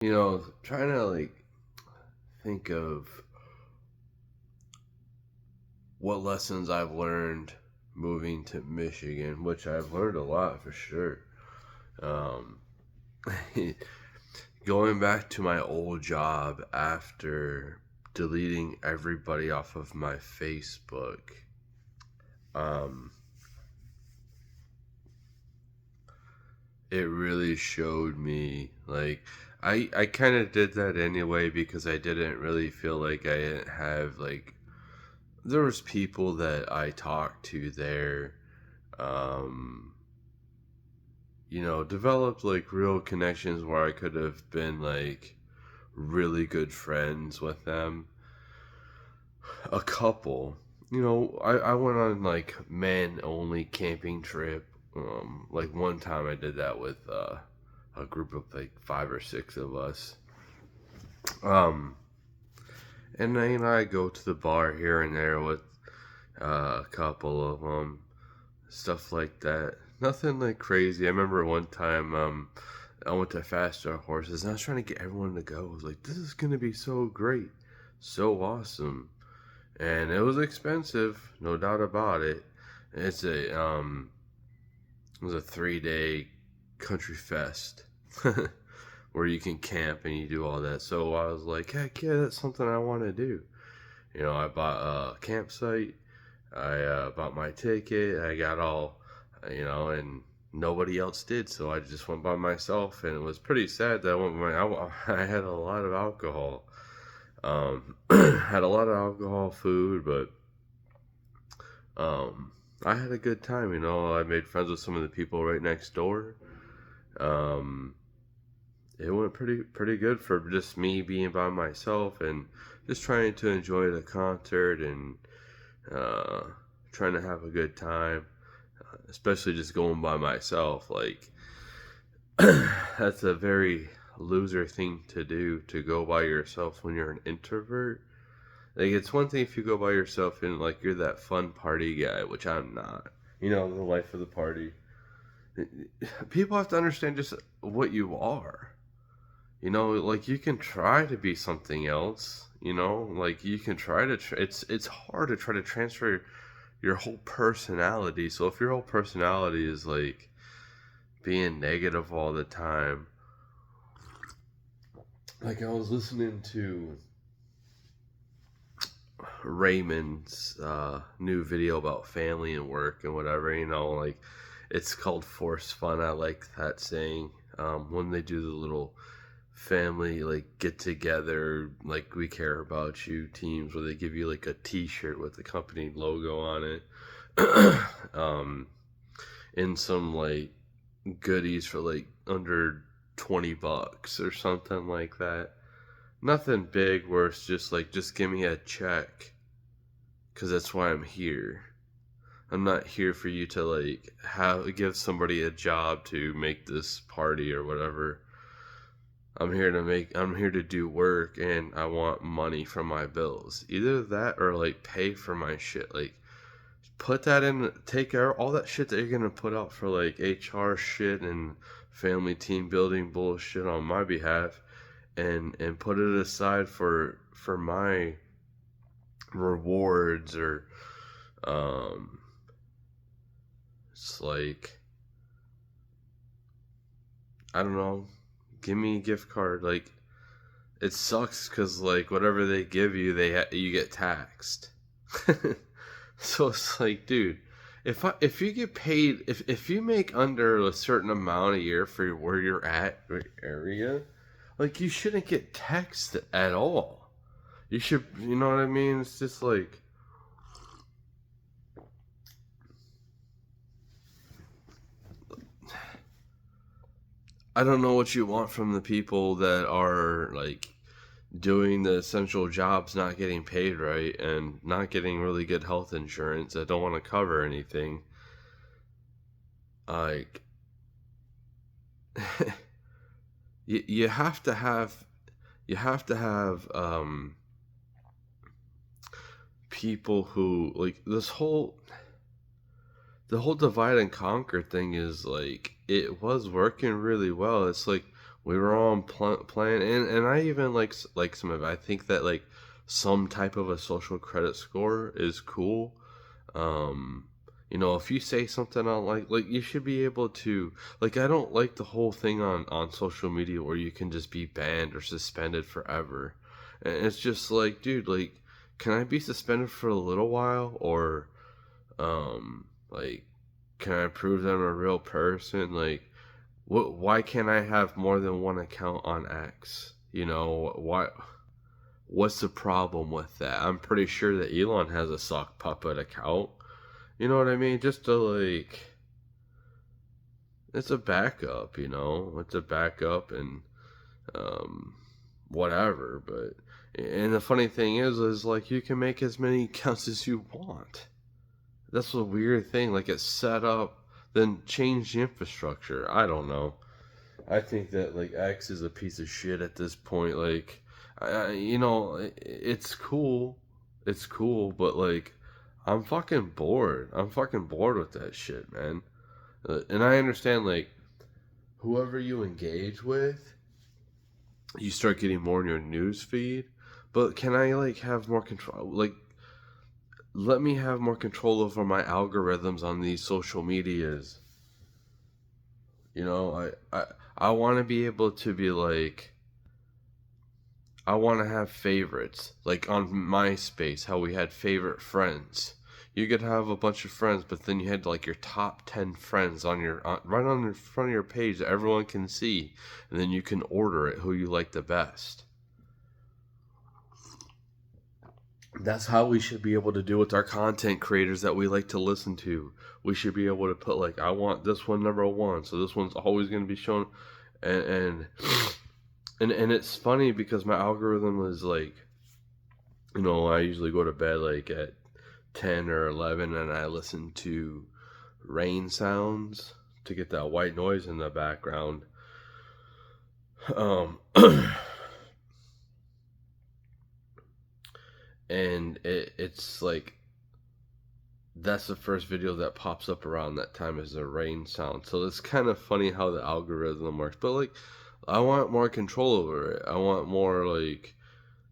Trying to think of what lessons I've learned moving to Michigan, which I've learned a lot for sure. Um, Going back to my old job after deleting everybody off of my Facebook, um, it really showed me I kind of did that anyway because I didn't really feel like I didn't have there was people that I talked to there, um, developed real connections where I could have been really good friends with them. A couple, I went on men only camping trip. Like one time I did that with a group of five or six of us. Um, and then I go to the bar here and there with a couple of them, stuff like that. Nothing crazy. I remember one time I went to Faster Horses and I was trying to get everyone to go. I was like, this is gonna be so great, so awesome, and it was expensive, no doubt about it. It's a it was a 3 day country fest where you can camp and you do all that. So I was like, heck yeah, that's something I want to do. I bought a campsite. I bought my ticket. I got all, and nobody else did. So I just went by myself, and it was pretty sad that I went by I had a lot of alcohol. Had a lot of alcohol, food, but I had a good time. I made friends with some of the people right next door. Um, it went pretty good for just me being by myself and just trying to enjoy the concert and uh, trying to have a good time, especially just going by myself. That's a very loser thing to do, to go by yourself when you're an introvert. It's one thing if you go by yourself and you're that fun party guy, which I'm not. The life of the party. People have to understand just what you are. You can try to be something else. You can try to. It's hard to try to transfer your whole personality. So if your whole personality is being negative all the time, I was listening to Raymond's new video about family and work and whatever. It's called Force Fun. I like that saying. When they do the little family get together, we care about you teams, where they give you a T-shirt with the company logo on it, and some goodies for under $20 or something like that. Nothing big, where it's just give me a check, because that's why I'm here. I'm not here for you to give somebody a job to make this party or whatever. I'm here to do work, and I want money from my bills. Either that or pay for my shit. Put that in, take all that shit that you're gonna put out for HR shit and family team building bullshit on my behalf, and put it aside for my rewards, or um it's I don't know, give me a gift card. It sucks because whatever they give you, you get taxed. So it's dude, if you get paid, if you make under a certain amount a year for where you're at area, you shouldn't get taxed at all. You should, you know what I mean? It's just I don't know what you want from the people that are doing the essential jobs, not getting paid right, and not getting really good health insurance, that don't want to cover anything. Like, you have to have people who the whole divide and conquer thing is it was working really well. It's We were on plan, and I even like some of it. I think that like some type of a social credit score is cool. Um, if you say something on like you should be able to like. I don't like the whole thing on social media where you can just be banned or suspended forever. And it's just like, dude, like, can I be suspended for a little while, or like, can I prove that I'm a real person? Like, why can't I have more than one account on X? What's the problem with that? I'm pretty sure that Elon has a sock puppet account. You know what I mean? Just to like, it's a backup. It's a backup, and um, whatever. But and the funny thing is like you can make as many accounts as you want. That's a weird thing. Like it's set up, then change the infrastructure. I don't know. I think that like X is a piece of shit at this point. Like, it's cool, but like, I'm fucking bored. I'm fucking bored with that shit, man. And I understand like whoever you engage with, you start getting more in your news feed. But can I like have more control? Like, let me have more control over my algorithms on these social medias. I want to be able to be like, I want to have favorites. Like on MySpace, how we had favorite friends. You could have a bunch of friends, but then you had like your top 10 friends right on the front of your page that everyone can see. And then you can order it who you like the best. That's how we should be able to do with our content creators that we like to listen to. We should be able to put like, I want this one number one, so this one's always going to be shown. And it's funny because my algorithm is like, I usually go to bed like at 10 or 11, and I listen to rain sounds to get that white noise in the background. And it's like, that's the first video that pops up around that time is a rain sound. So it's kind of funny how the algorithm works. But like, I want more control over it. I want more like,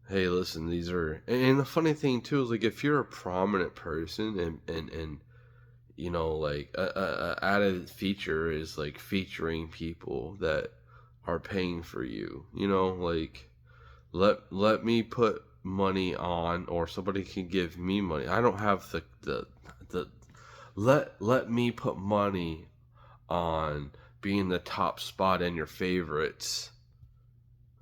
hey, listen, these are. And the funny thing too is like, if you're a prominent person, and like a added feature is like featuring people that are paying for you. Like, let me put money on, or somebody can give me money. I don't have the let me put money on being the top spot in your favorites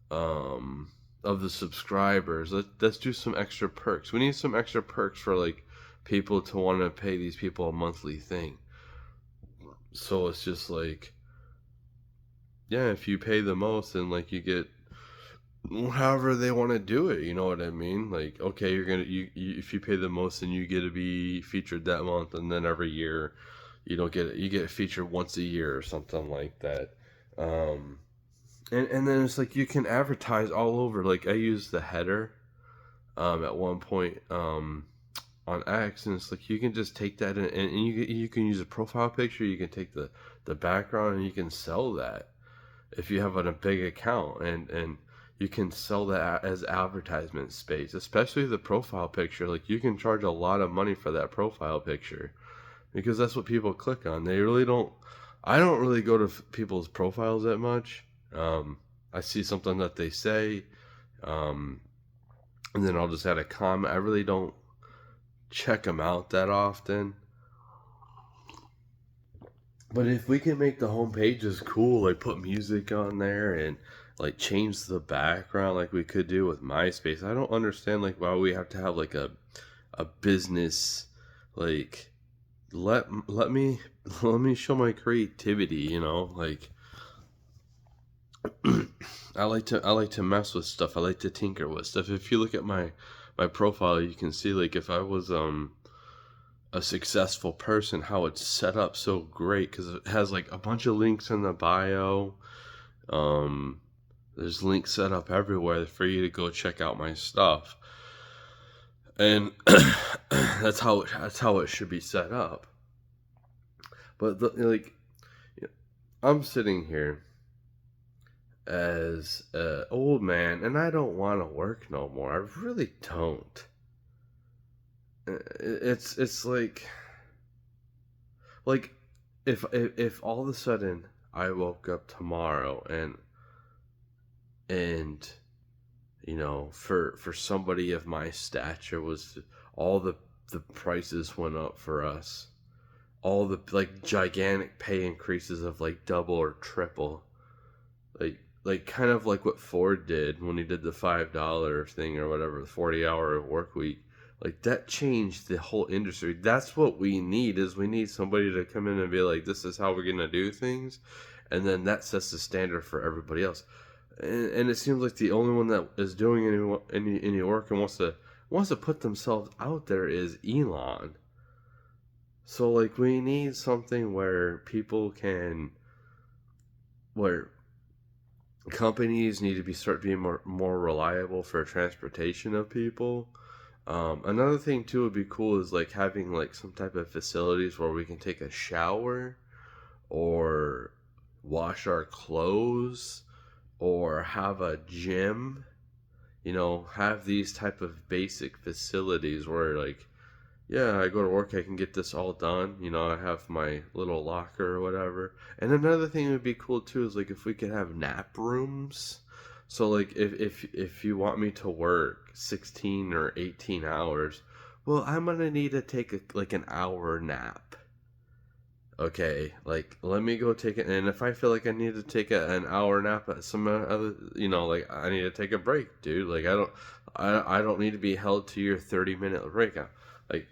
of the subscribers. Let's do some extra perks. We need some extra perks for like people to want to pay these people a monthly thing. So it's just like, yeah, if you pay the most, then like you get however they want to do it. You know what I mean? Like, okay, you're gonna you if you pay the most, then you get to be featured that month, and then every year you don't get it. You get featured once a year or something like that. And then it's like you can advertise all over. Like I used the header at one point on X, and it's like you can just take that and you can use a profile picture. You can take the background, and you can sell that if you have a big account, and you can sell that as advertisement space, especially the profile picture. Like you can charge a lot of money for that profile picture because that's what people click on. They really don't. I don't really go to people's profiles that much. I see something that they say, and then I'll just add a comment. I really don't check them out that often. But if we can make the home pages cool, like put music on there and like change the background like we could do with MySpace, I don't understand like why we have to have like a business. Like let me show my creativity, like I like to mess with stuff. I like to tinker with stuff. If you look at my profile, you can see like if I was a successful person, how it's set up so great because it has like a bunch of links in the bio. There's links set up everywhere for you to go check out my stuff, and that's how it should be set up. But I'm sitting here, as an old man, and I don't want to work no more. I really don't. It's like if all of a sudden I woke up tomorrow and for somebody of my stature was all the prices went up for us, all the like gigantic pay increases of like double or triple, like kind of like what Ford did when he did the $5 thing or whatever, the 40-hour work week. Like that changed the whole industry. That's what we need, is we need somebody to come in and be like, this is how we're gonna do things, and then that sets the standard for everybody else. And it seems like the only one that is doing any work and wants to put themselves out there is Elon. So like we need something where where companies need to start being more reliable for transportation of people. Another thing too would be cool is like having like some type of facilities where we can take a shower or wash our clothes or have a gym. Have these type of basic facilities where like, yeah, I go to work, I can get this all done. I have my little locker or whatever. And another thing that would be cool too is like if we could have nap rooms. So like if you want me to work 16 or 18 hours, well, I'm gonna need to take like an hour nap. Okay, like let me go take it. And if I feel like I need to take an hour nap at some other, like I need to take a break, dude. Like I don't need to be held to your 30-minute break. Like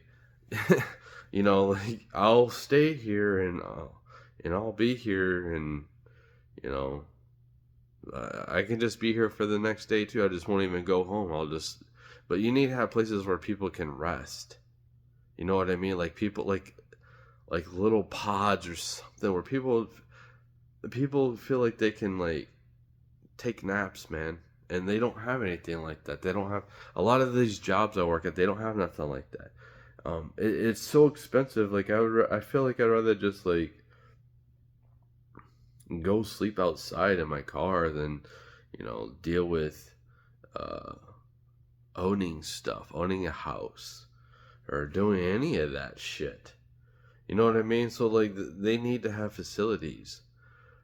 like I'll stay here and I'll be here, and you know I can just be here for the next day too. I just won't even go home. But you need to have places where people can rest. You know what I mean? Like people like little pods or something where people feel like they can like take naps, man. And they don't have anything like that. They don't have a lot of these jobs I work at. They don't have nothing like that. It's so expensive. Like I feel like I'd rather just like go sleep outside in my car than deal with uh, owning a house, or doing any of that shit. You know what I mean? So like they need to have facilities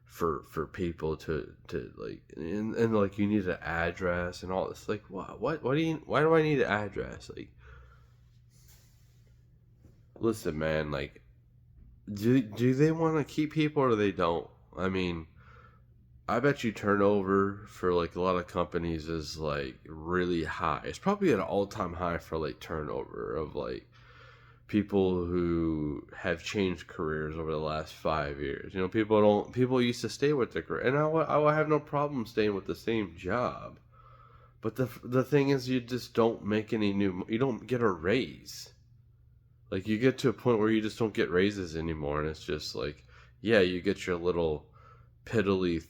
for people to like, and like you need an address and all this. Like why do I need an address? Like, listen, man. Like, do they want to keep people or they don't? I mean, I bet you turnover for like a lot of companies is like really high. It's probably at an all-time high for like turnover of like people who have changed careers over the last 5 years. People used to stay with their career, and I will have no problem staying with the same job. But the thing is, you just don't make you don't get a raise. Like you get to a point where you just don't get raises anymore, and it's just like, yeah, you get your little piddly,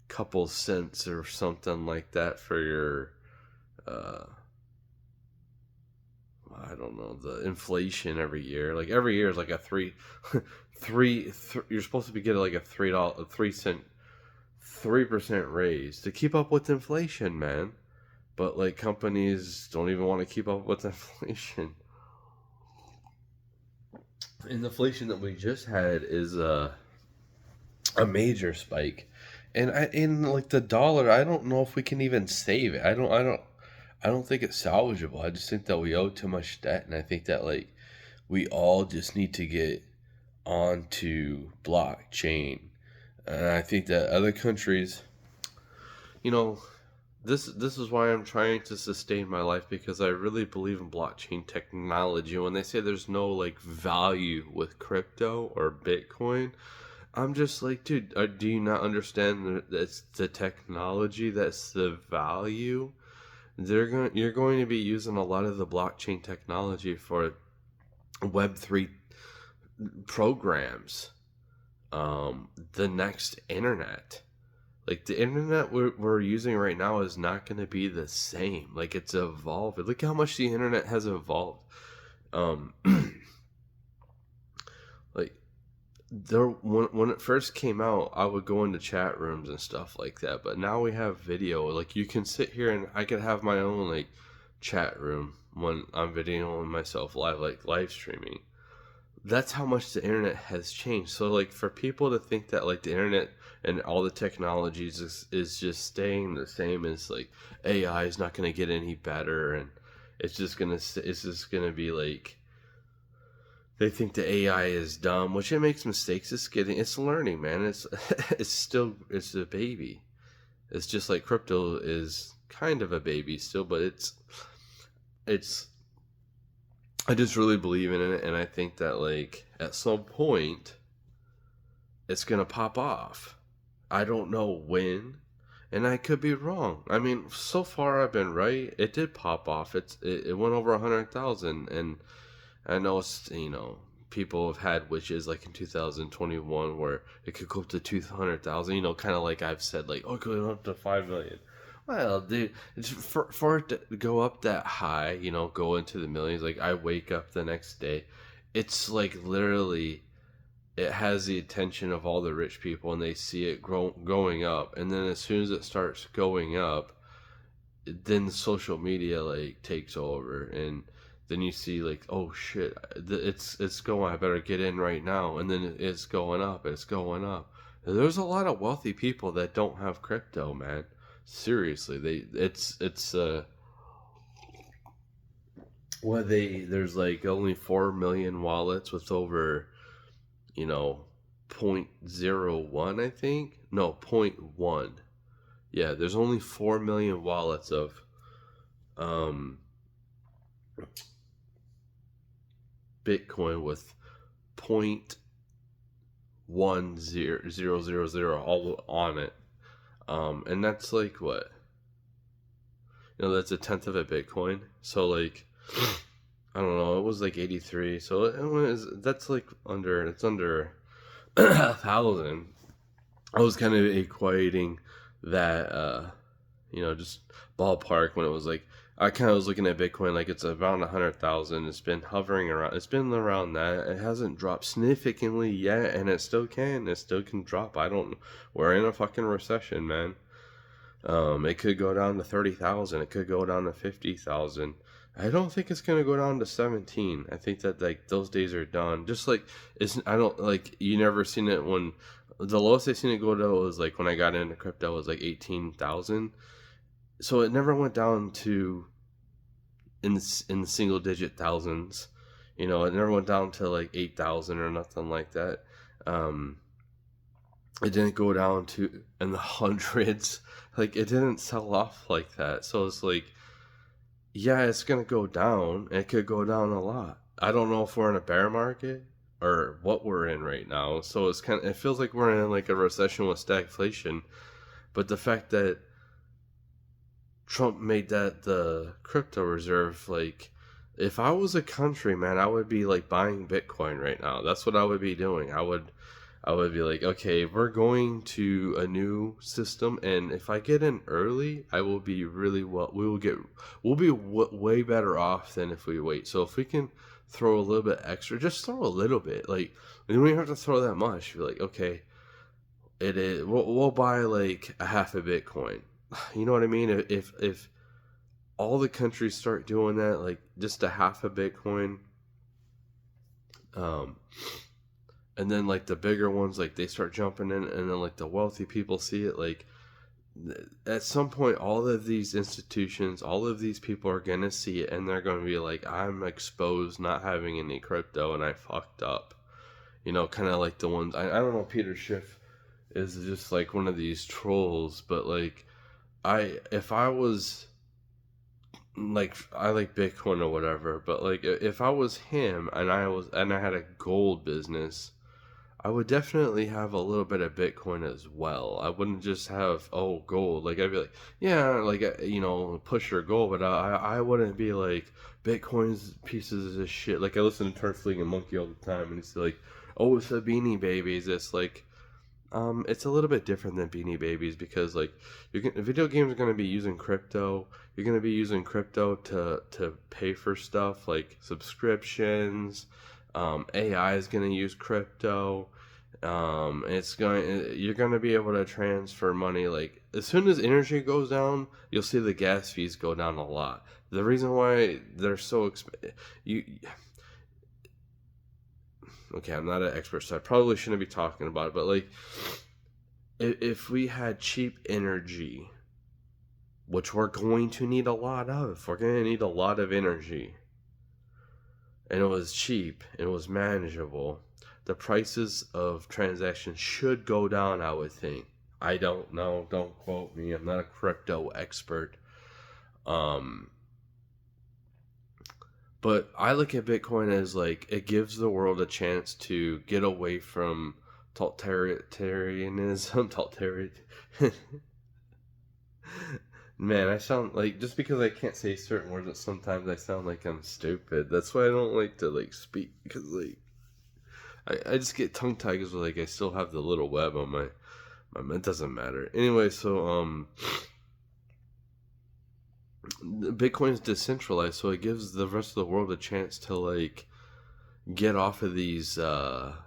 couple cents or something like that for your uh I don't know, the inflation every year. Like every year is like a you're supposed to be getting like a $3, 3 cent, 3% raise to keep up with inflation, man. But like companies don't even want to keep up with inflation. And the inflation that we just had is a major spike. And in like the dollar, I don't know if we can even save it. I don't think it's salvageable. I just think that we owe too much debt, and I think that like we all just need to get onto blockchain. And I think that other countries, you know, this is why I'm trying to sustain my life, because I really believe in blockchain technology. When they say there's no like value with crypto or Bitcoin, I'm just like, dude, do you not understand that it's the technology that's the value? You're going to be using a lot of the blockchain technology for Web3 programs. The next internet, like the internet we're using right now, is not going to be the same. Like it's evolved. Look how much the internet has evolved. Um, like there when it first came out, I would go into chat rooms and stuff like that. But now we have video. Like you can sit here and I could have my own like chat room when I'm videoing myself live, like live streaming. That's how much the internet has changed. So like for people to think that like the internet and all the technologies is just staying the same, as like AI is not going to get any better, and it's just gonna be like, they think the AI is dumb, which it makes mistakes. It's learning, man. It's a baby. It's just like crypto is kind of a baby still, but it's I just really believe in it, and I think that like at some point it's gonna pop off. I don't know when, and I could be wrong. I mean, so far I've been right. It did pop off. It went over 100,000, and I know people have had witches like in 2021 where it could go up to 200,000. Kind of like I've said, like, oh, it could go up to 5 million. Well, dude, for it to go up that high, go into the millions. Like I wake up the next day, it's like literally it has the attention of all the rich people, and they see it going up, and then as soon as it starts going up, then social media like takes over, and then you see like, oh shit, it's going, I better get in right now, and then it's going up, it's going up. There's a lot of wealthy people that don't have crypto, man. Seriously, it's there's like only 4 million wallets with over, you know, point zero 0.01, I think. No, point 0.1. Yeah, there's only 4 million wallets of um Bitcoin with point 0.1000 all on it. And that's like what? That's a tenth of a Bitcoin. So like I don't know, it was like 83. So that's like it's under 1,000. I was kind of equating that, just ballpark when it was like, I kind of was looking at Bitcoin like it's around 100,000. It's been hovering around. It's been around that. It hasn't dropped significantly yet, and it still can. It still can drop. I don't. We're in a fucking recession, man. It could go down to 30,000. It could go down to 50,000. I don't think it's gonna go down to 17. I think that like those days are done. Just like I don't like, you never seen it when the lowest I seen it go to was like when I got into crypto was like 18,000. So it never went down to in the single digit thousands. It never went down to like 8,000 or nothing like that. It didn't go down to in the hundreds. Like it didn't sell off like that. So it's like, yeah, it's gonna go down. It could go down a lot. I don't know if we're in a bear market or what we're in right now. So it feels like we're in like a recession with stagflation. But the fact that Trump made that the crypto reserve, like, if I was a country, man, I would be like buying Bitcoin right now. That's what I would be doing. I would be like, okay, we're going to a new system, and if I get in early, I will be really well. We'll be way better off than if we wait. So if we can throw a little bit extra, just throw a little bit. Like, we don't even have to throw that much. Be like, okay, it is. We'll buy like a half a Bitcoin. You know what I mean? If all the countries start doing that, like just a half a Bitcoin, and then like the bigger ones, like they start jumping in, and then like the wealthy people see it, like at some point all of these institutions, all of these people are gonna see it, and they're gonna be like, I'm exposed not having any crypto, and I fucked up. Kind of like the ones, I don't know, Peter Schiff is just like one of these trolls, but like if I was like, I like Bitcoin or whatever, but like if I was him and I had a gold business, I would definitely have a little bit of Bitcoin as well. I wouldn't just have gold. Like I'd be like, yeah, like push your gold, but I wouldn't be like Bitcoin's pieces of shit. Like I listen to Turfling and Monkey all the time, and he's like, oh, it's a Beanie Babies. It's like, it's a little bit different than Beanie Babies, because like video games are going to be using crypto. You're going to be using crypto to pay for stuff like subscriptions. AI is going to use crypto. You're going to be able to transfer money. Like, as soon as energy goes down, you'll see the gas fees go down a lot. The reason why they're so you okay, I'm not an expert, so I probably shouldn't be talking about it, but like, if we had cheap energy, which we're going to need a lot of, we're going to need a lot of energy, and it was cheap, and it was manageable, the prices of transactions should go down, I would think. I don't know, don't quote me, I'm not a crypto expert. But I look at Bitcoin as like, it gives the world a chance to get away from totalitarianism. Man, I sound like, just because I can't say certain words, sometimes I sound like I'm stupid. That's why I don't like to like speak, because like I just get tongue tied because like I still have the little web on my it doesn't matter. Anyway, so Bitcoin's decentralized, so it gives the rest of the world a chance to like get off of these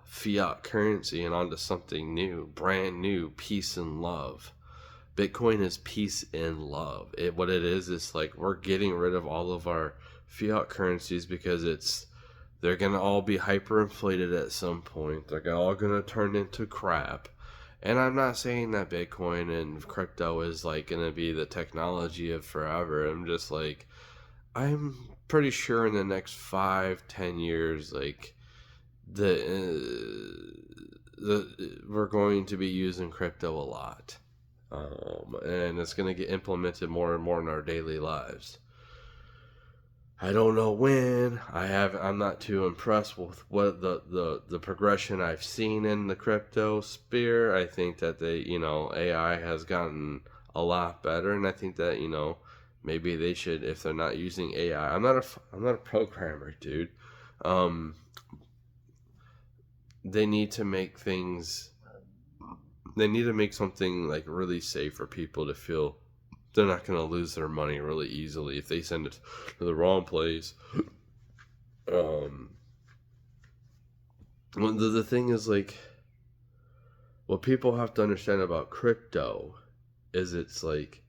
fiat currency and onto something new, brand new, peace and love. Bitcoin is peace and love. What it is like, we're getting rid of all of our fiat currencies because they're gonna all be hyperinflated at some point. They're all gonna turn into crap. And I'm not saying that Bitcoin and crypto is like gonna be the technology of forever. I'm just like, I'm pretty sure in the next 5-10 years, like we're going to be using crypto a lot. And it's going to get implemented more and more in our daily lives. I don't know when. I'm not too impressed with what the progression I've seen in the crypto sphere. I think that AI has gotten a lot better, and I think that maybe they should, if they're not using AI. I'm not a programmer, dude. They need to make things. They need to make something like really safe for people to feel they're not going to lose their money really easily if they send it to the wrong place. The thing is, like, what people have to understand about crypto is it's like,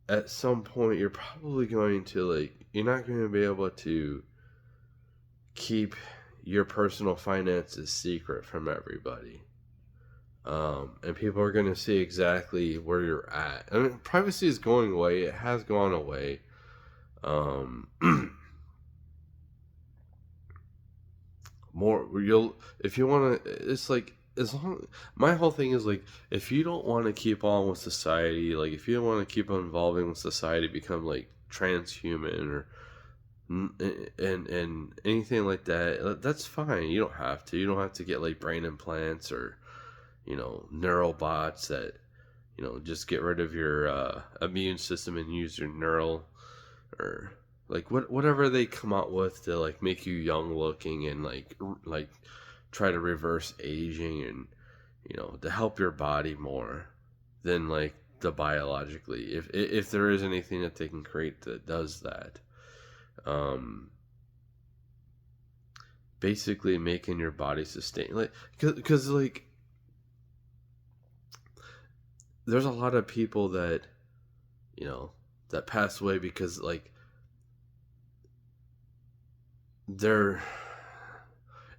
at some point you're probably going to you're not going to be able to keep your personal finances secret from everybody. And people are going to see exactly where you're at. I mean, privacy is going away. It has gone away. If you want to, it's like, my whole thing is like, if you don't want to keep on with society, like if you don't want to keep on involving with society, become like transhuman or and anything like that, that's fine. You don't have to. You don't have to get like brain implants or neural bots that just get rid of your immune system and use your neural, or like whatever they come out with to like make you young looking and like try to reverse aging and to help your body more than like the biologically, if there is anything that they can create that does that. Basically making your body sustain, like, because like there's a lot of people that that pass away because like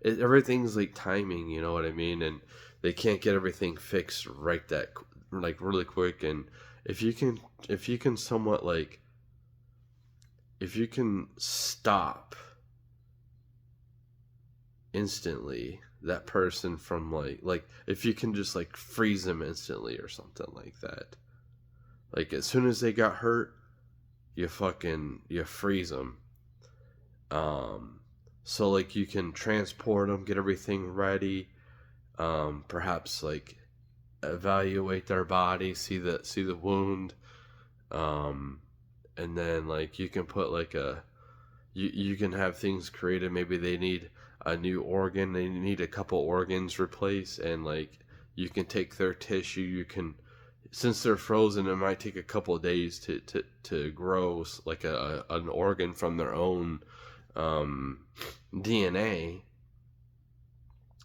everything's like timing, you know what I mean, and they can't get everything fixed right that like really quick. And if you can somewhat like, if you can stop instantly that person from like if you can just like freeze them instantly or something like that, like as soon as they got hurt, you freeze them. So like you can transport them, get everything ready, perhaps like evaluate their body, see the wound, and then like you can put like you can have things created. Maybe they need a new organ, they need a couple organs replaced, and like you can take their tissue. You can, since they're frozen, it might take a couple of days to grow like an organ from their own um, DNA,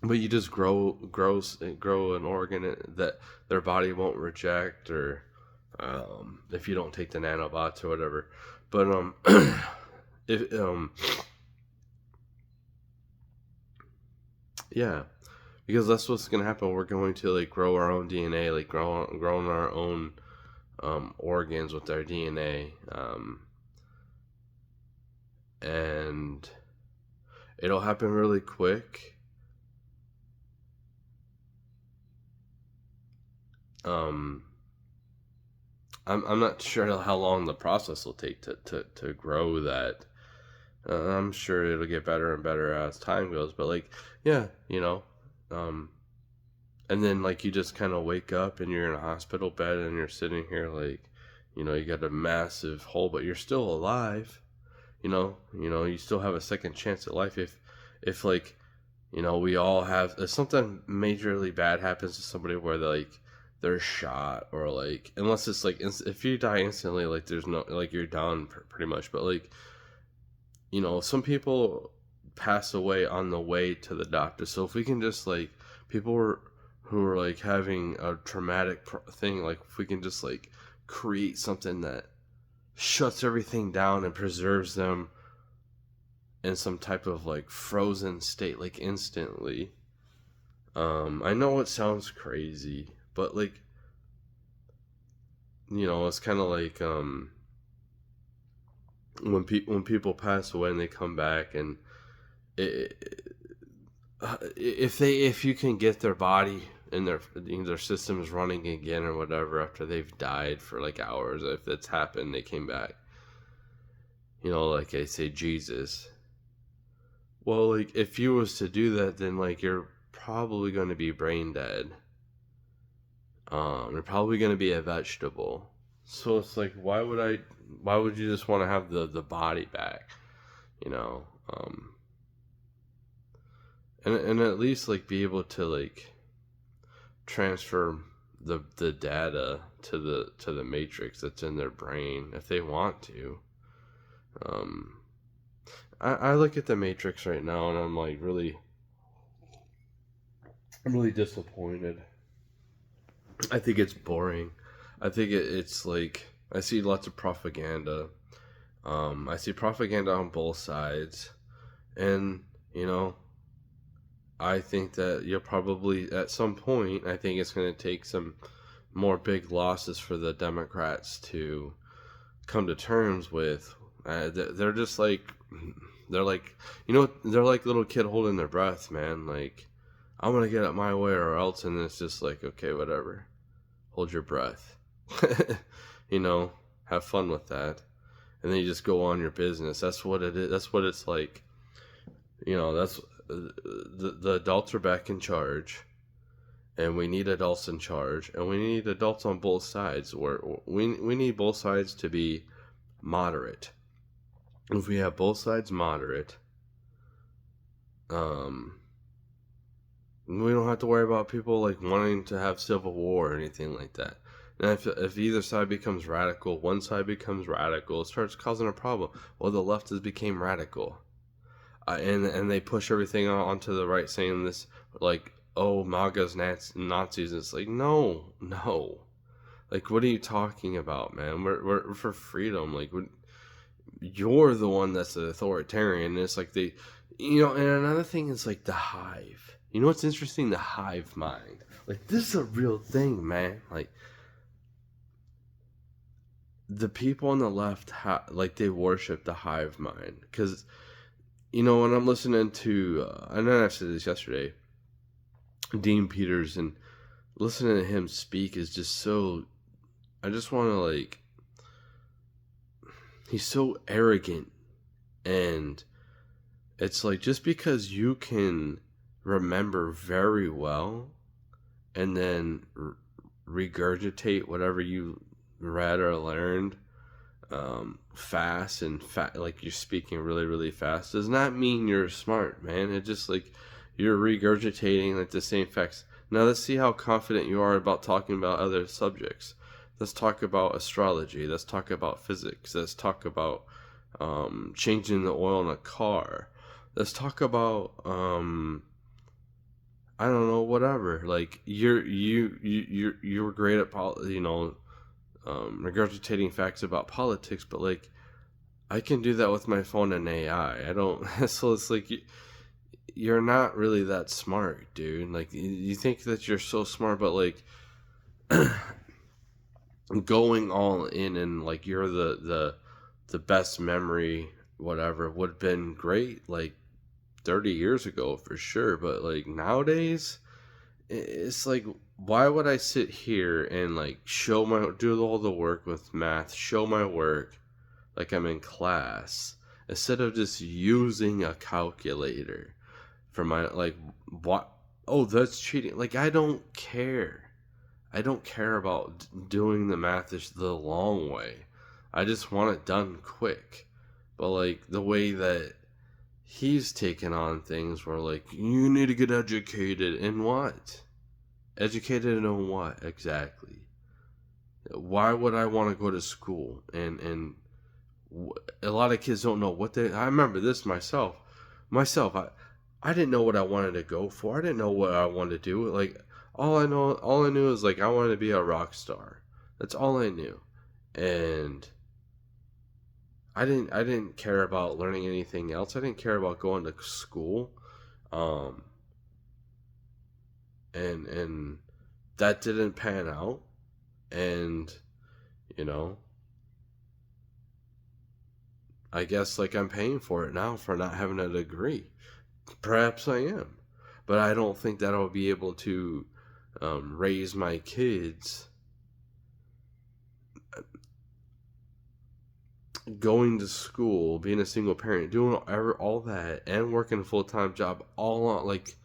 but you just grow an organ that their body won't reject, or if you don't take the nanobots or whatever. But if yeah, because that's what's gonna happen. We're going to like grow our own DNA, like growing our own organs with our DNA, and it'll happen really quick. Um, I'm not sure how long the process will take to grow that. I'm sure it'll get better and better as time goes, but like, yeah, um, and then like you just kind of wake up and you're in a hospital bed and you're sitting here like, you got a massive hole, but you're still alive. You still have a second chance at life if like, we all have, if something majorly bad happens to somebody where they're shot, or like, unless it's like if you die instantly, like there's no, like you're done pretty much, but like, some people pass away on the way to the doctor. So if we can just like who are like having a traumatic thing, like if we can just like create something that shuts everything down and preserves them in some type of like frozen state, like instantly. I know it sounds crazy, but like, it's kind of like when people pass away and they come back, and if you can get their body and their systems running again or whatever after they've died for like hours, if that's happened, they came back. Like I say, Jesus. Well, like if you was to do that, then like you're probably going to be brain dead. You're probably going to be a vegetable. So it's like, why would you just want to have the body back? And at least like be able to like transfer the data to the matrix that's in their brain if they want to. I look at the Matrix right now and I'm like I'm really disappointed. I think it's boring. I think it's like, I see lots of propaganda. I see propaganda on both sides, and I think that you'll probably at some point, I think it's going to take some more big losses for the Democrats to come to terms with. They're just like, they're like, they're like little kid holding their breath, man. Like, I'm gonna get it my way or else, and it's just like, okay, whatever, hold your breath. Have fun with that, and then you just go on your business. That's what it is. That's what it's like. That's the adults are back in charge, and we need adults in charge, and we need adults on both sides. Where we need both sides to be moderate. If we have both sides moderate, we don't have to worry about people like wanting to have civil war or anything like that. And if either side becomes radical, one side becomes radical, it starts causing a problem. Well, the left has become radical, and they push everything onto the right, saying this like, oh, MAGA's Nazis. It's like, no. Like, what are you talking about, man? We're for freedom. Like, you're the one that's the authoritarian. And it's like and another thing is like the hive. You know what's interesting? The hive mind. Like, this is a real thing, man. Like, the people on the left, they worship the hive mind. Because, when I'm listening to, I know I said this yesterday, Dean Peters, and listening to him speak is just so, I just want to like, he's so arrogant, and it's like, just because you can remember very well and then regurgitate whatever you read or learned fast and like you're speaking really, really fast, does not mean you're smart, man. It just like you're regurgitating like the same facts. Now let's see how confident you are about talking about other subjects. Let's talk about astrology. Let's talk about physics. Let's talk about changing the oil in a car. Let's talk about I don't know, whatever. Like you're great at regurgitating facts about politics, but like I can do that with my phone and AI. I don't. So it's like you're not really that smart, dude. Like you think that you're so smart, but like going all in and like you're the best memory, whatever, would have been great like 30 years ago for sure. But like nowadays, it's like, why would I sit here and like do all the work with math, show my work like I'm in class, instead of just using a calculator for my, like, what? Oh, that's cheating. Like, I don't care. I don't care about doing the math the long way. I just want it done quick. But like the way that he's taken on things where like you need to get educated in what? Educated in what exactly? Why would I want to go to school? And a lot of kids don't know what they. I remember this myself. I didn't know what I wanted to go for. I didn't know what I wanted to do. Like all I knew is like I wanted to be a rock star. That's all I knew, and I didn't care about learning anything else. I didn't care about going to school, um, and that didn't pan out, and you know, I guess like I'm paying for it now for not having a degree. Perhaps I am, but I don't think that I'll be able to raise my kids going to school, being a single parent, doing all that, and working a full time job all on like.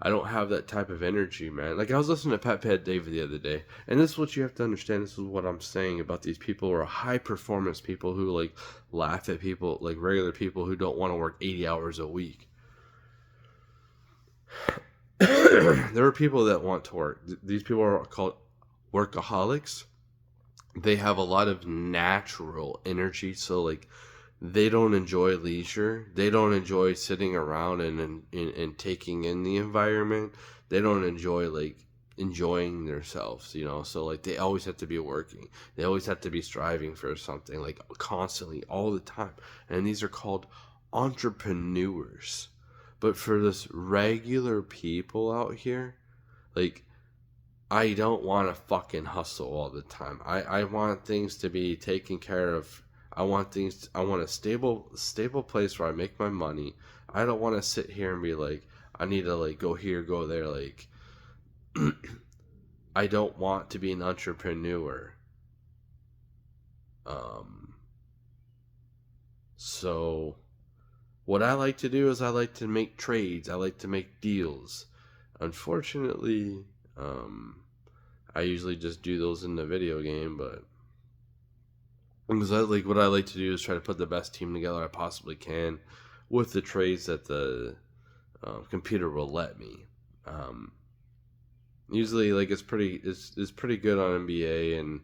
I don't have that type of energy, man. Like I was listening to Pat David the other day, and this is what you have to understand. This is what I'm saying about these people who are high performance people who like laugh at people, like regular people who don't want to work 80 hours a week. There are people that want to work. These people are called workaholics. They have a lot of natural energy, so like they don't enjoy leisure. They don't enjoy sitting around and taking in the environment. They don't enjoy like enjoying themselves, you know. So like they always have to be working. They always have to be striving for something, like constantly, all the time. And these are called entrepreneurs. But for this regular people out here, like I don't want to fucking hustle all the time. I want things to be taken care of. I want a stable place where I make my money. I don't want to sit here and be like, I need to like go here, go there. Like, I don't want to be an entrepreneur. Um, so what I like to do is I like to make trades. I like to make deals. Unfortunately, I usually just do those in the video game, but because what I like to do is try to put the best team together I possibly can with the trades that the computer will let me. Um, Usually, like it's pretty good on NBA, and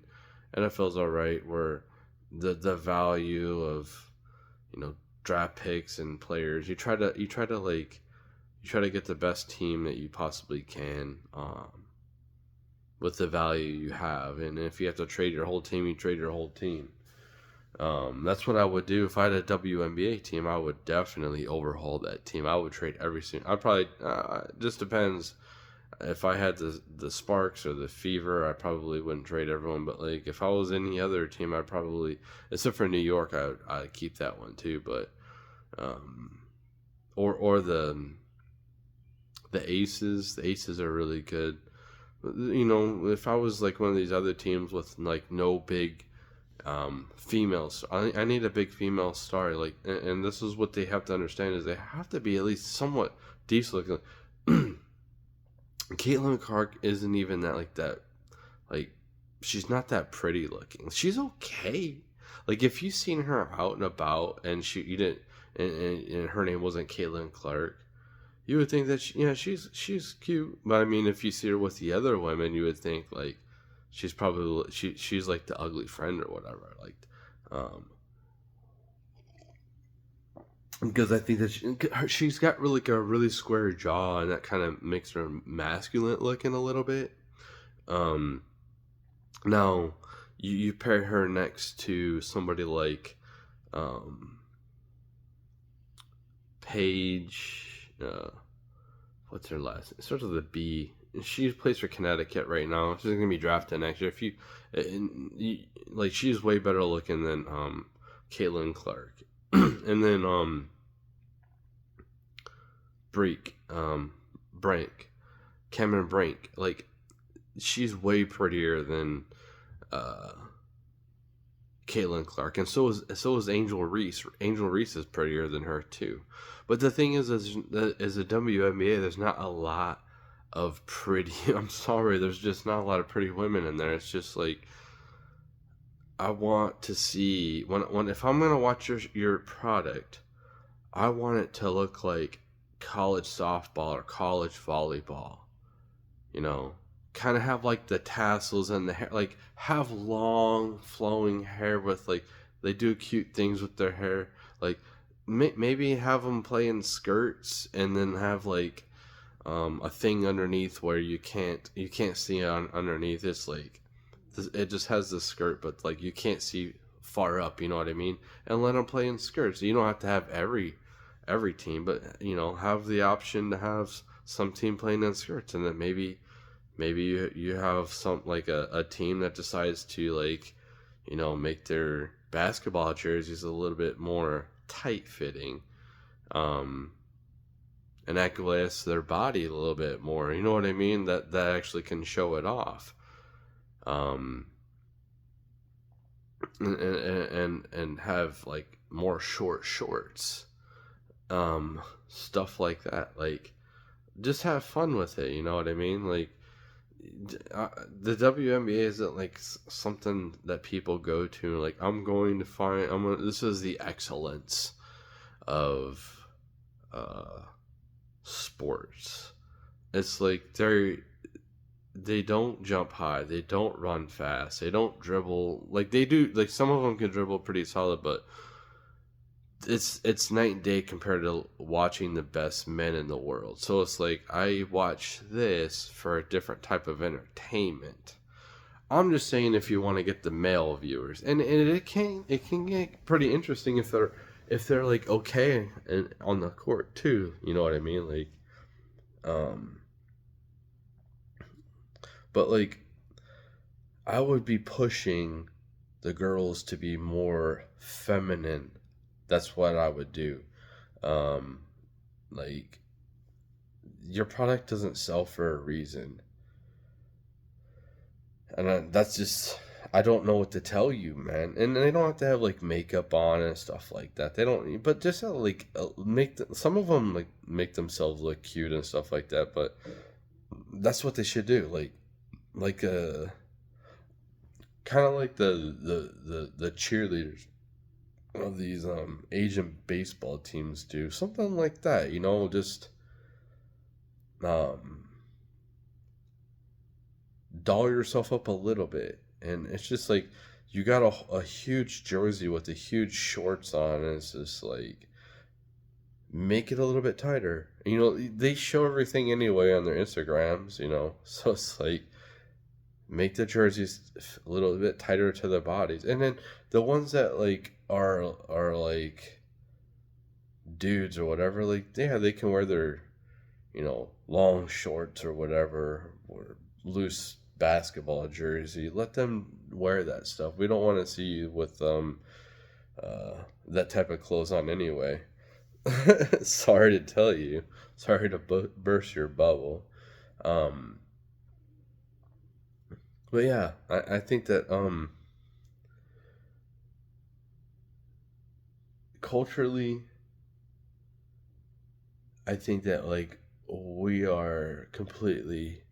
NFL's all right. Where the value of draft picks and players, you try to get the best team that you possibly can. With the value you have. And if you have to trade your whole team, you trade your whole team. That's what I would do if I had a WNBA team. I would definitely overhaul that team. I would trade every single. I'd probably just depends. If I had the sparks or the fever, I probably wouldn't trade everyone. But like if I was any other team, I'd probably, except for New York, I'd keep that one too. But or the Aces. The Aces are really good. If I was like one of these other teams with like no big females, I need a big female star. Like, and this is what they have to understand is they have to be at least somewhat decent looking. Caitlin Clark isn't even that. Like, she's not that pretty looking. She's okay. Like, if you've seen her out and about, and you didn't, and her name wasn't Caitlin Clark, you would think that she's cute. But I mean, if you see her with the other women, you would think like she's like the ugly friend or whatever. Like, um, because I think that she's got really like a really square jaw, and that kind of makes her masculine looking a little bit. Um, Now, you pair her next to somebody like um, Paige. What's her last name? It starts with a B. She plays for Connecticut right now. She's gonna be drafted next year. If like, she's way better looking than Caitlin Clark, and then Brink, Brink, Cameron Brink. Like, she's way prettier than uh, Caitlin Clark, and so is Angel Reese. Angel Reese is prettier than her too. But the thing is a WNBA, there's not a lot of pretty. I'm sorry, there's just not a lot of pretty women in there. It's just like, I want to see when if I'm gonna watch your product, I want it to look like college softball or college volleyball. You know, kind of have like the tassels and the hair, like have long flowing hair with like they do cute things with their hair, like maybe have them play in skirts and then have like a thing underneath where you can't see on underneath. It's like it just has the skirt, but like you can't see far up, you know what I mean? And let them play in skirts. You don't have to have every team, but have the option to have some team playing in skirts, and then maybe you have some like a team that decides to, like, make their basketball jerseys a little bit more tight fitting, um and acquiesce their body a little bit more, you know what I mean, that actually can show it off, um and have like more short shorts, stuff like that, like just have fun with it, you know what I mean, like the WNBA isn't like something that people go to like, this is the excellence of sports. It's like they don't jump high, they don't run fast, they don't dribble like they do. Like, some of them can dribble pretty solid, but it's night and day compared to watching the best men in the world. So it's like, I watch this for a different type of entertainment. I'm just saying, if you want to get the male viewers, and it can get pretty interesting if they're like okay and on the court too. You know what I mean? Like, um, but like, I would be pushing the girls to be more feminine. That's what I would do. Um, like, your product doesn't sell for a reason, and that's just, I don't know what to tell you, man. And they don't have to have like makeup on and stuff like that. They don't, but just like some of them like make themselves look cute and stuff like that. But that's what they should do. Like kind of like the cheerleaders of these Asian baseball teams do, something like that. Just um doll yourself up a little bit, and it's just like, you got a huge jersey with the huge shorts on, and it's just like, make it a little bit tighter. They show everything anyway on their Instagrams, so it's like, make the jerseys a little bit tighter to their bodies, and then the ones that like are like dudes or whatever, like, yeah, they can wear their long shorts or whatever, or loose basketball jersey. Let them wear that stuff. We don't want to see you with that type of clothes on anyway. Sorry to tell you. Sorry to burst your bubble. Um, but yeah, I think that culturally, I think that, like, we are completely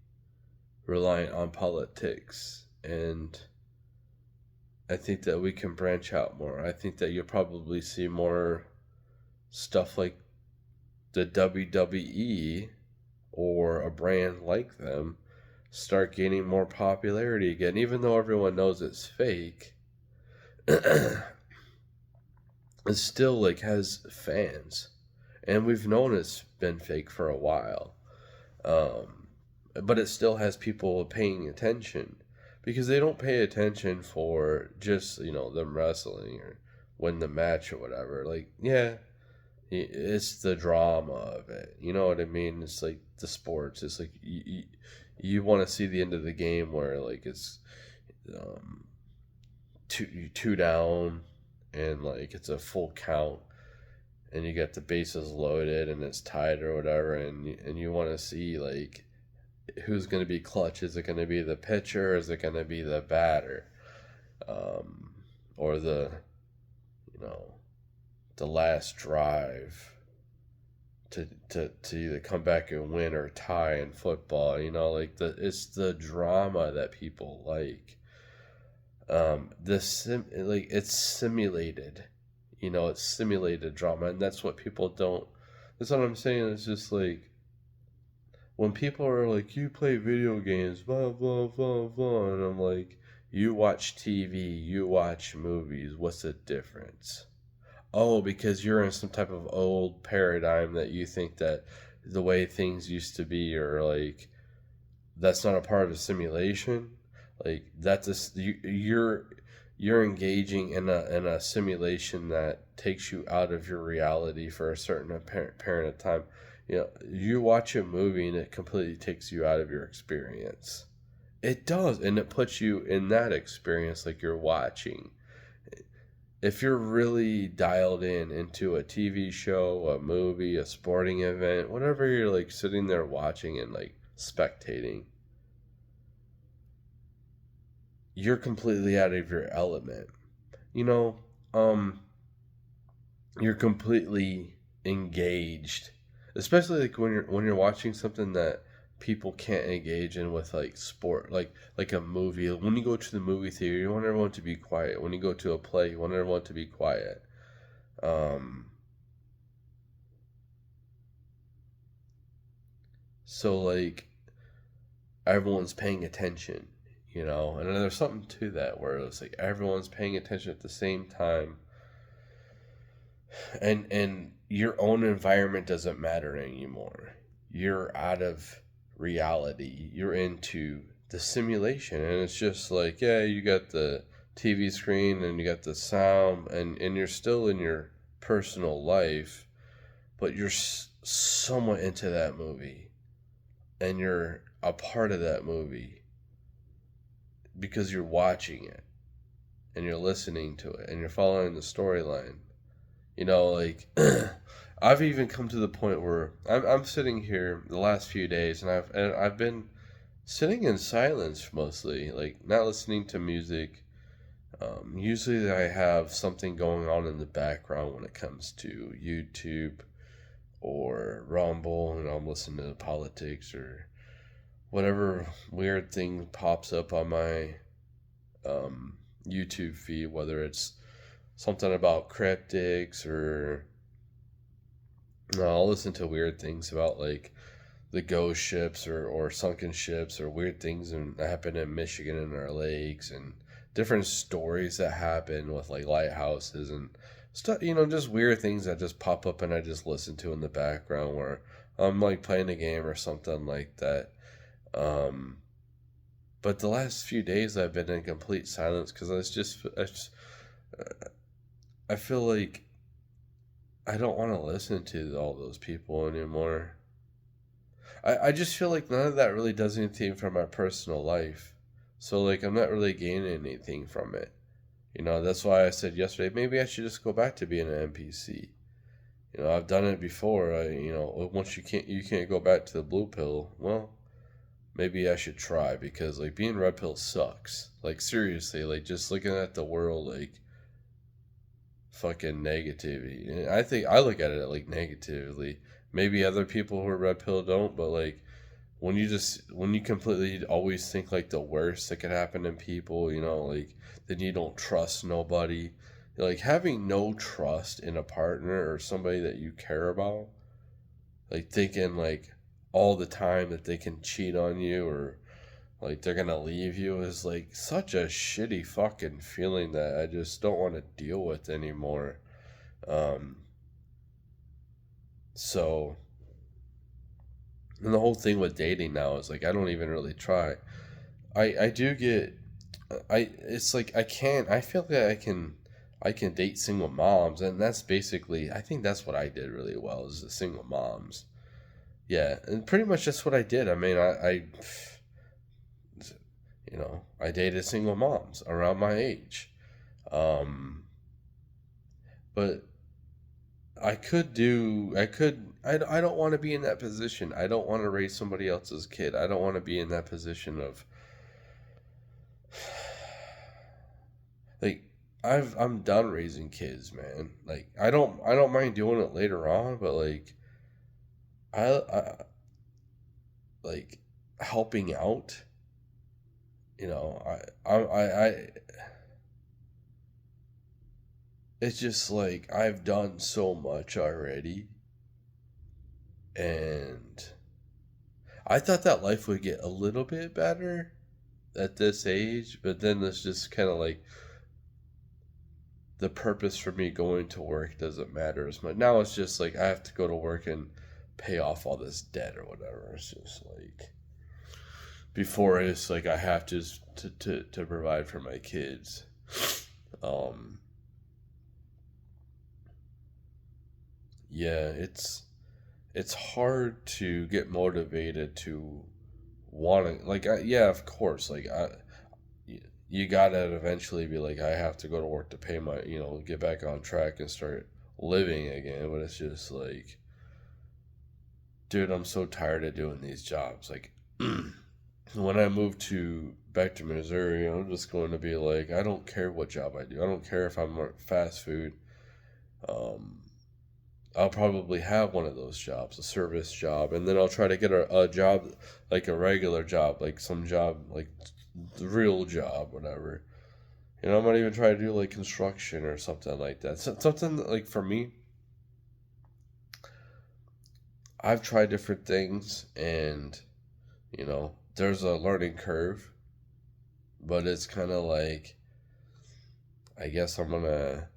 reliant on politics, and I think that we can branch out more. I think that you'll probably see more stuff like the WWE or a brand like them start gaining more popularity again, even though everyone knows it's fake. it still like has fans, and we've known it's been fake for a while. Um, but it still has people paying attention because they don't pay attention for just them wrestling or win the match or whatever. Like, yeah, it's the drama of it. You know what I mean? It's like the sports. It's like you want to see the end of the game where like it's um, two down and like it's a full count and you get the bases loaded and it's tied or whatever, and you want to see like who's going to be clutch. Is it going to be the pitcher? Is it going to be the batter? Um, or you know the last drive to either come back and win or tie in football. Like it's the drama that people like. Like it's simulated. It's simulated drama, and that's what people don't. That's what I'm saying. It's just like when people are like, "You play video games, blah blah blah blah," and I'm like, "You watch TV, you watch movies. What's the difference?" Oh, because you're in some type of old paradigm that you think that the way things used to be, or like that's not a part of a simulation. Like you're engaging in a simulation that takes you out of your reality for a certain period of time. You watch a movie and it completely takes you out of your experience. It does, and it puts you in that experience like you're watching. If you're really dialed into a TV show, a movie, a sporting event, whatever you're like sitting there watching and like spectating, you're completely out of your element. You know, um, you're completely engaged, especially like when you're watching something that people can't engage in with like sport, like a movie. When you go to the movie theater, you want everyone to be quiet. When you go to a play, you want everyone to be quiet. Um, so like everyone's paying attention, and there's something to that where it's like everyone's paying attention at the same time, and your own environment doesn't matter anymore. You're out of reality. You're into the simulation, and it's just like, yeah, you got the TV screen and you got the sound, and you're still in your personal life, but you're somewhat into that movie, and you're a part of that movie because you're watching it and you're listening to it and you're following the storyline. Like I've even come to the point where I'm sitting here the last few days, and I've been sitting in silence mostly, like not listening to music. Usually I have something going on in the background when it comes to YouTube or Rumble, and I'm listening to politics or whatever weird thing pops up on my YouTube feed, whether it's something about cryptics or I'll listen to weird things about like the ghost ships or sunken ships or weird things that happen in Michigan in our lakes and different stories that happen with like lighthouses and stuff, just weird things that just pop up and I just listen to in the background where I'm like playing a game or something like that. Um, but the last few days I've been in complete silence because I feel like I don't want to listen to all those people anymore. I just feel like none of that really does anything for my personal life. So, like, I'm not really gaining anything from it. That's why I said yesterday, maybe I should just go back to being an NPC. I've done it before. Once you can't go back to the blue pill. Well, maybe I should try because, like, being red pill sucks. Like, seriously, like, just looking at the world, like, fucking negativity. And I think I look at it like negatively. Maybe other people who are red pill don't, but like when you completely always think like the worst that could happen in people, like then you don't trust nobody. Like having no trust in a partner or somebody that you care about, like thinking like all the time that they can cheat on you or like they're gonna leave you is like such a shitty fucking feeling that I just don't want to deal with anymore. Um, so, and the whole thing with dating now is like I don't even really try. I do get it's like I feel like I can date single moms, and that's basically I think that's what I did really well is the single moms. Yeah, and pretty much that's what I did. I mean, I dated single moms around my age. Um, but I don't want to be in that position. I don't want to raise somebody else's kid. I don't want to be in that position of like I'm done raising kids, man. Like I don't mind doing it later on, but like I like helping out, you know, I it's just like I've done so much already, and I thought that life would get a little bit better at this age, but then it's just kind of like the purpose for me going to work doesn't matter as much. Now it's just like I have to go to work and pay off all this debt or whatever. It's just like before it's like I have to provide for my kids. Um yeah, it's hard to get motivated to want to yeah, of course, you gotta eventually be like I have to go to work to pay my get back on track and start living again, but it's just like dude, I'm so tired of doing these jobs. Like when I move to back to Missouri, I'm just going to be like I don't care what job I do. I don't care if I'm fast food. um I'll probably have one of those jobs, a service job, and then I'll try to get a job, like a regular job, like some job, like the real job, whatever. I might even try to do like construction or something like that. Something like for me, I've tried different things, and there's a learning curve, but it's kind of like I guess I'm gonna,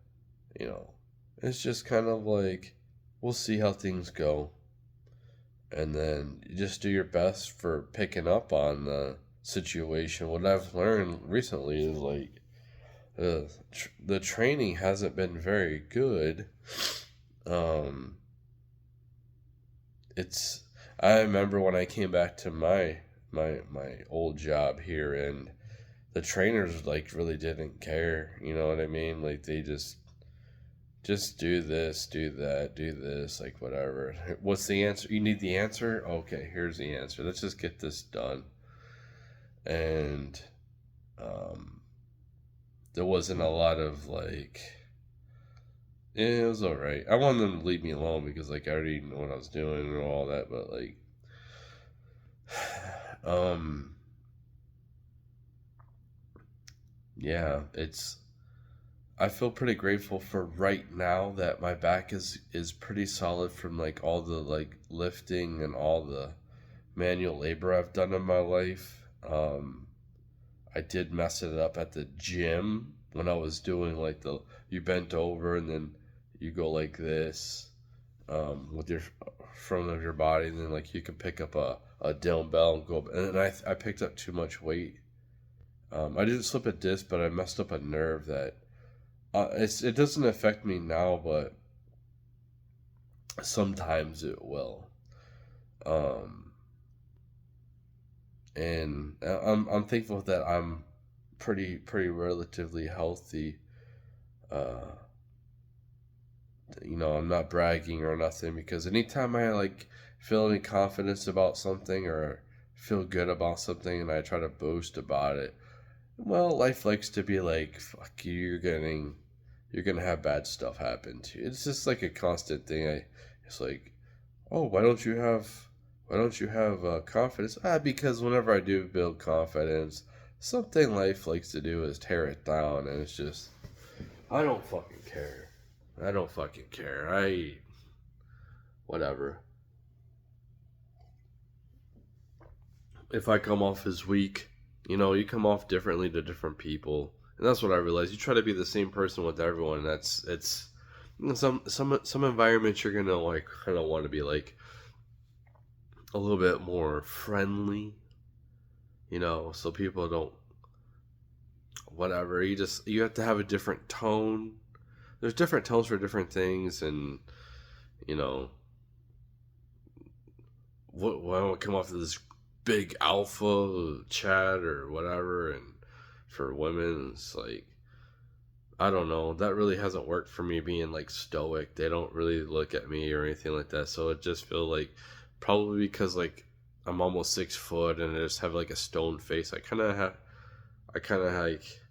you know, it's just kind of like we'll see how things go, and then you just do your best for picking up on the situation. What I've learned recently is like the training hasn't been very good. Um, it's I remember when I came back to my old job here, and the trainers like really didn't care. You know what I mean? Like they just do this, do that, do this, like whatever. What's the answer? You need the answer? Okay, here's the answer. Let's just get this done. And um, there wasn't a lot of like, yeah, it was all right. I wanted them to leave me alone because like I already know what I was doing and all that, but like, um, yeah, I feel pretty grateful for right now that my back is pretty solid from like all the like lifting and all the manual labor I've done in my life. I did mess it up at the gym when I was doing like the you bent over and then you go like this with your front of your body, and then like you can pick up a dumbbell and go. And then I picked up too much weight. I didn't slip a disc, but I messed up a nerve that it doesn't affect me now, but sometimes it will. Um, and I'm thankful that I'm pretty relatively healthy. Uh, I'm not bragging or nothing, because anytime I like feel any confidence about something or feel good about something and I try to boast about it, well, life likes to be like, fuck you, you're gonna have bad stuff happen to you. It's just like a constant thing. It's like, oh, why don't you have confidence? Because whenever I do build confidence, something life likes to do is tear it down, and it's just, I don't fucking care. I don't fucking care. Whatever. If I come off as weak, you come off differently to different people. And that's what I realized. You try to be the same person with everyone. Some environments you're gonna like kind of want to be like a little bit more friendly, so people don't whatever. You have to have a different tone. There's different tones for different things, and you know why don't we come off of this big alpha chat or whatever, and for women it's like I don't know. That really hasn't worked for me being like stoic. They don't really look at me or anything like that. So it just feel like probably because like I'm almost 6 foot and I just have like a stone face. I kind of like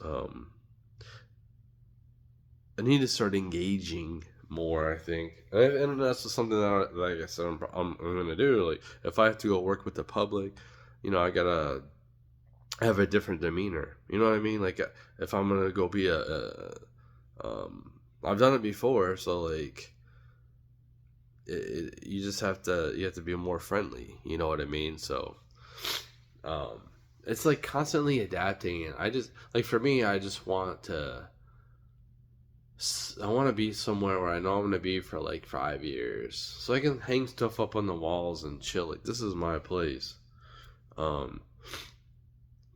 um I need to start engaging more. I think, and that's just something that like I said I'm gonna do. Like if I have to go work with the public, I gotta have a different demeanor. You know what I mean? Like if I'm gonna go be I've done it before, so like you just have to be more friendly. You know what I mean? So um, it's like constantly adapting, and I just like for me, I want to be somewhere where I know I'm gonna be for like 5 years, so I can hang stuff up on the walls and chill. Like this is my place. Um,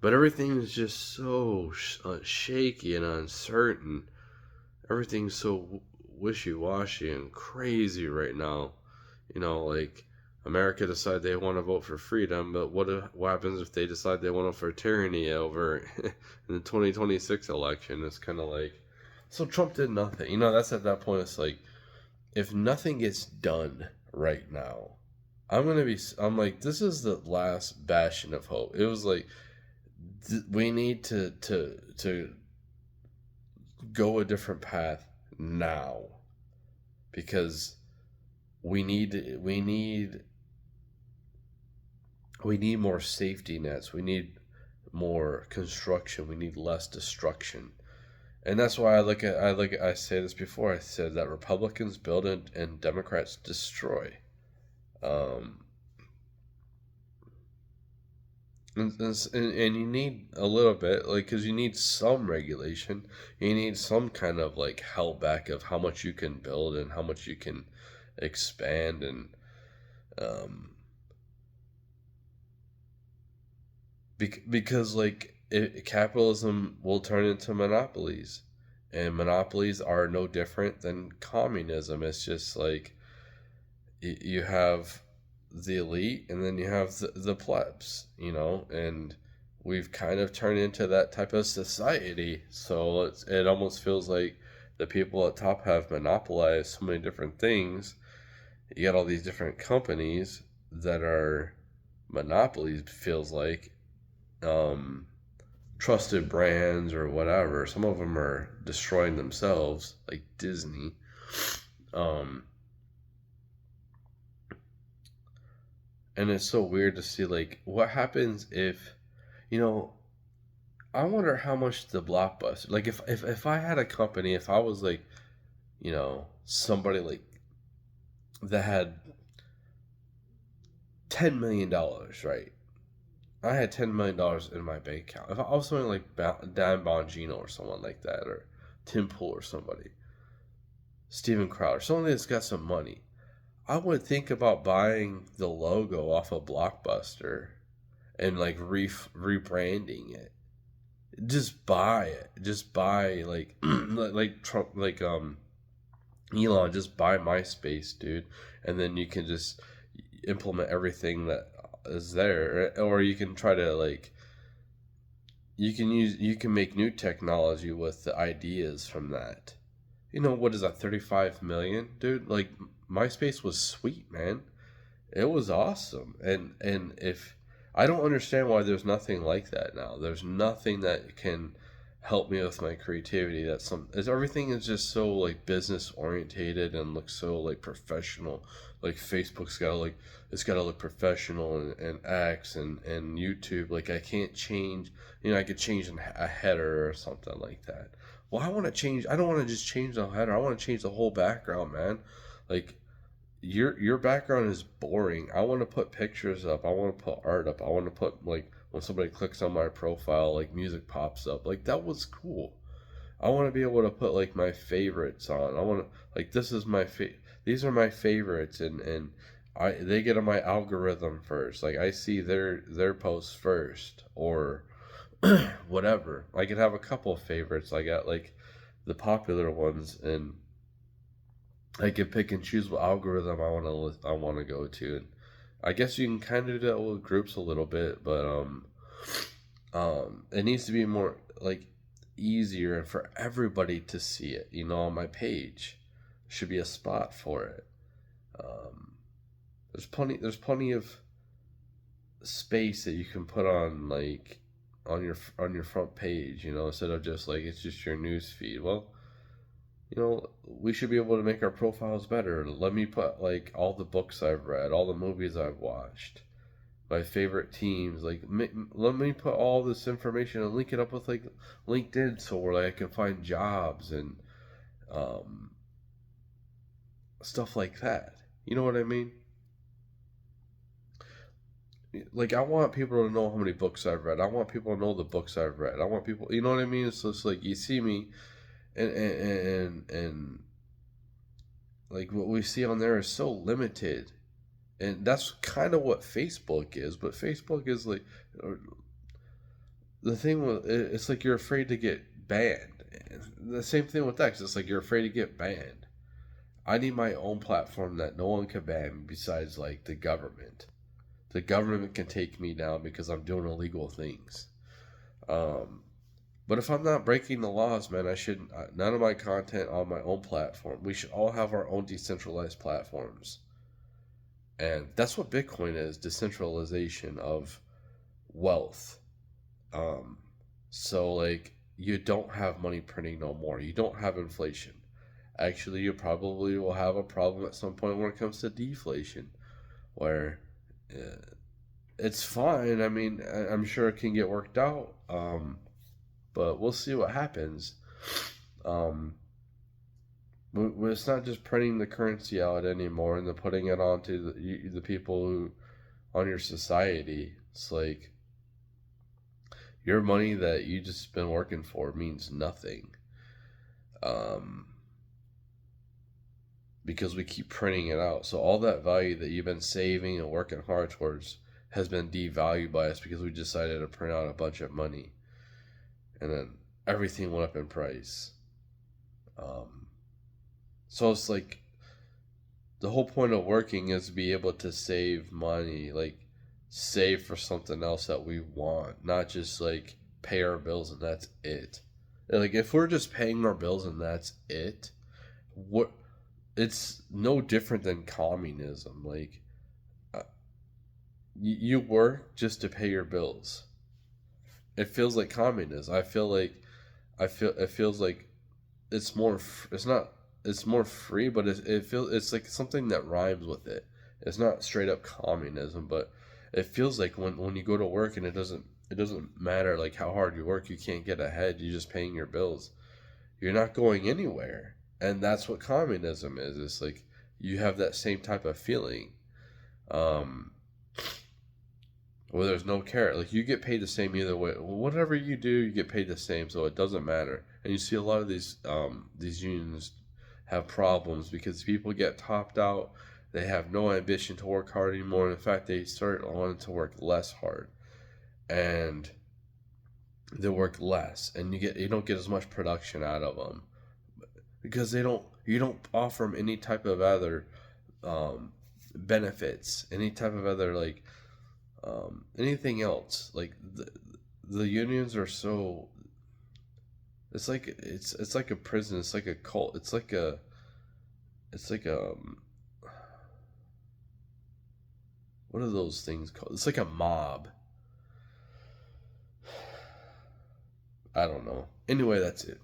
but everything is just so shaky and uncertain. Everything's so wishy-washy and crazy right now. Like America decide they want to vote for freedom, but what happens if they decide they want to vote for tyranny over in the 2026 election? It's kind of like, so Trump did nothing. That's at that point. It's like if nothing gets done right now, I'm like, this is the last bastion of hope. It was like we need to go a different path now because we need more safety nets. We need more construction. We need less destruction. And that's why I say this before. I said that Republicans build and Democrats destroy. Um, and you need a little bit, like, because you need some regulation. You need some kind of like held back of how much you can build and how much you can expand, and um, because like capitalism will turn into monopolies, and monopolies are no different than communism. It's just like you have the elite and then you have the plebs, and we've kind of turned into that type of society. So it almost feels like the people at top have monopolized so many different things. You got all these different companies that are monopolies, feels like, um, trusted brands or whatever. Some of them are destroying themselves, like Disney. Um, and it's so weird to see like what happens if, you know, I wonder how much the blockbuster, like if I had a company, if I was like, somebody like that had $10 million, right? I had $10 million in my bank account. If I was something like Dan Bongino or someone like that, or Tim Pool or somebody, Steven Crowder, someone that's got some money, I would think about buying the logo off of Blockbuster and like rebranding it. Just buy it. Just buy like like Trump, like Elon. Just buy MySpace, dude, and then you can just implement everything that is there, or you can try to like you can make new technology with the ideas from that. What is that, 35 million, dude? Like MySpace was sweet, man. It was awesome. And if I don't understand why there's nothing like that now. There's nothing that can help me with my creativity. Everything is just so like business orientated and looks so like professional. Like Facebook's got to like it's got to look professional, and X and YouTube, like I can't change, I could change a header or something like that. Well, I don't want to just change the header. I want to change the whole background, man. Like your background is boring. I want to put pictures up. I want to put art up. I want to put like when somebody clicks on my profile, like music pops up. Like that was cool. I want to be able to put like my favorites on. I want to like this is my these are my favorites, and I they get on my algorithm first. Like I see their posts first, or whatever. I could have a couple of favorites. I got like the popular ones, and I can pick and choose what algorithm I want to go to. And I guess you can kind of do that with groups a little bit, but it needs to be more like easier for everybody to see it. You know, on my page should be a spot for it. Um, there's plenty of space that you can put on like on your front page. You know, instead of just like it's just your news feed. Well, you know, we should be able to make our profiles better. Let me put like all the books I've read, all the movies I've watched, my favorite teams. Like, let me put all this information and link it up with like LinkedIn, so where like I can find jobs and um, stuff like that. You know what I mean? Like, I want people to know how many books I've read. I want people to know the books I've read. I want people, you know what I mean? So it's like you see me, and like what we see on there is so limited, and that's kind of what Facebook is. But Facebook is like the thing with it's like you're afraid to get banned. The same thing with X. It's like you're afraid to get banned. I need my own platform that no one can ban me besides like the government. The government can take me down because I'm doing illegal things. Um, but if I'm not breaking the laws, man, I should none of my content on my own platform. We should all have our own decentralized platforms, and that's what Bitcoin is: decentralization of wealth. Um, so like you don't have money printing no more. You don't have inflation. Actually, you probably will have a problem at some point when it comes to deflation, where uh, it's fine. I mean, I'm sure it can get worked out. But we'll see what happens. Um, it's not just printing the currency out anymore and then putting it onto the people who on your society. It's like your money that you just been working for means nothing. Um, because we keep printing it out. So all that value that you've been saving and working hard towards has been devalued by us because we decided to print out a bunch of money, and then everything went up in price. Um, so it's like the whole point of working is to be able to save money, like save for something else that we want, not just like pay our bills and that's it. Like if we're just paying our bills and that's it, what it's no different than communism. Like uh, you work just to pay your bills. It feels like communism. I feel it feels like it's more. It's not. It's more free, but it feels it's like something that rhymes with it. It's not straight up communism, but it feels like when you go to work and it doesn't matter like how hard you work. You can't get ahead. You're just paying your bills. You're not going anywhere, and that's what communism is. It's like you have that same type of feeling. Um, where there's no carrot. Like you get paid the same either way. Whatever you do, you get paid the same, so it doesn't matter. And you see a lot of these unions have problems because people get topped out. They have no ambition to work hard anymore. In fact, they start wanting to work less hard, and they work less, and you don't get as much production out of them because they don't you don't offer them any type of other benefits, any type of other like anything else. Like the unions are so it's like a prison. It's like a cult. It's like what are those things called? It's like a mob. I don't know. Anyway, that's it.